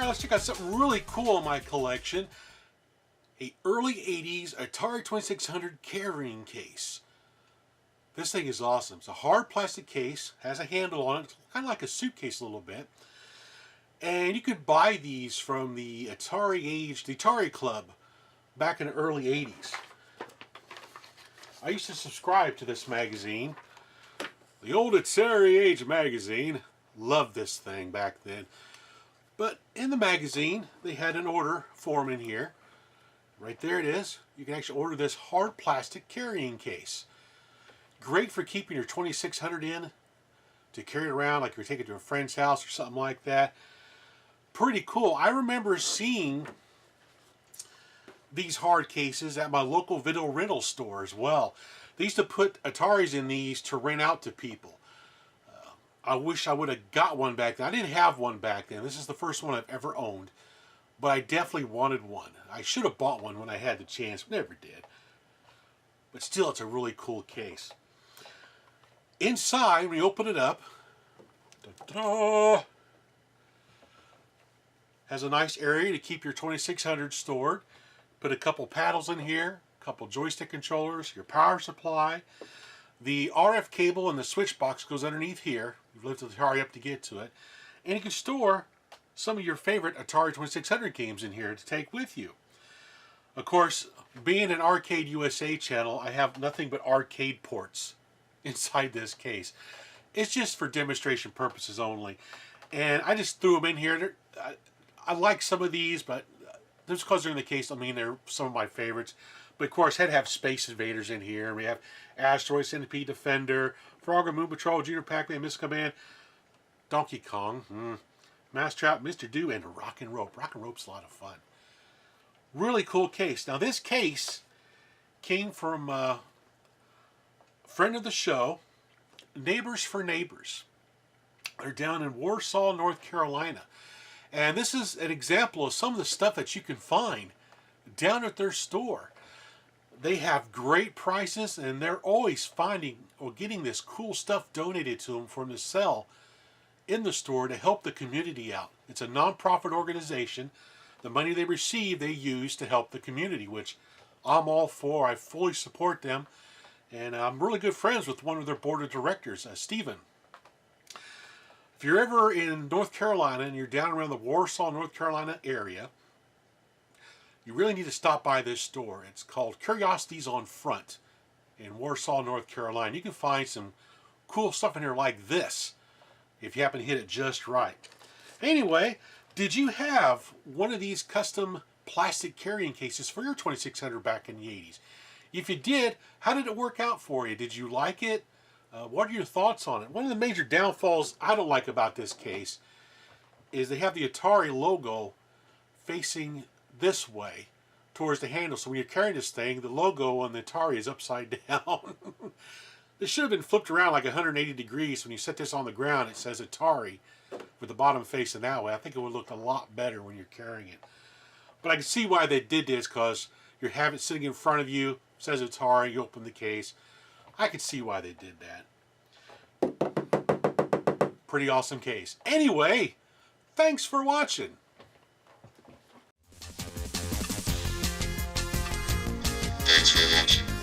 Alright, let's check out something really cool in my collection. A early 80s Atari 2600 carrying case. This thing is awesome. It's a hard plastic case, has a handle on it, kind of like a suitcase a little bit. And you could buy these from the Atari Club back in the early 80s. I used to subscribe to this magazine, the old Atari Age magazine. Loved this thing back then. But in the magazine, they had an order form in here. Right there it is. You can actually order this hard plastic carrying case. Great for keeping your 2600 in, to carry it around like you're taking it to a friend's house or something like that. Pretty cool. I remember seeing these hard cases at my local video rental store as well. They used to put Ataris in these to rent out to people. I wish I would have got one back then. I didn't have one back then. This is the first one I've ever owned. But I definitely wanted one. I should have bought one when I had the chance. Never did. But still, it's a really cool case. Inside, when you open it up, has a nice area to keep your 2600 stored. Put a couple paddles in here, a couple joystick controllers, your power supply. The RF cable and the switch box goes underneath here. You've lifted the Atari up to get to it. And you can store some of your favorite Atari 2600 games in here to take with you. Of course, being an Arcade USA channel, I have nothing but arcade ports inside this case. It's just for demonstration purposes only. And I just threw them in here. I like some of these, but just because they're in the case, I mean, they're some of my favorites. But of course, had to have Space Invaders in here. We have Asteroid, Centipede, Defender, Frogger, Moon Patrol, Junior Pac-Man, Missile Command, Donkey Kong, Mousetrap, Mr. Do, and Rock and Rope. Rock and Rope's a lot of fun. Really cool case. Now this case came from a friend of the show, Neighbors for Neighbors. They're down in Warsaw, North Carolina. And this is an example of some of the stuff that you can find down at their store. They have great prices, and they're always finding or getting this cool stuff donated to them from the sell in the store to help the community out. It's a non-profit organization. The money they receive, they use to help the community, which I'm all for. I fully support them. And I'm really good friends with one of their board of directors, Stephen. If you're ever in North Carolina and you're down around the Warsaw, North Carolina area, you really need to stop by this store. It's called Curiosities on Front in Warsaw, North Carolina. You can find some cool stuff in here like this if you happen to hit it just right. Anyway, did you have one of these custom plastic carrying cases for your 2600 back in the 80s? If you did, how did it work out for you? Did you like it? What are your thoughts on it? One of the major downfalls I don't like about this case is they have the Atari logo facing this way towards the handle. So when you're carrying this thing, the logo on the Atari is upside down. This should have been flipped around like 180 degrees. When you set this on the ground, it says Atari with the bottom facing that way. I think it would look a lot better when you're carrying it. But I can see why they did this, because you have it sitting in front of you, says Atari, you open the case. I can see why they did that. Pretty awesome case. Anyway, thanks for watching. Thanks for watching.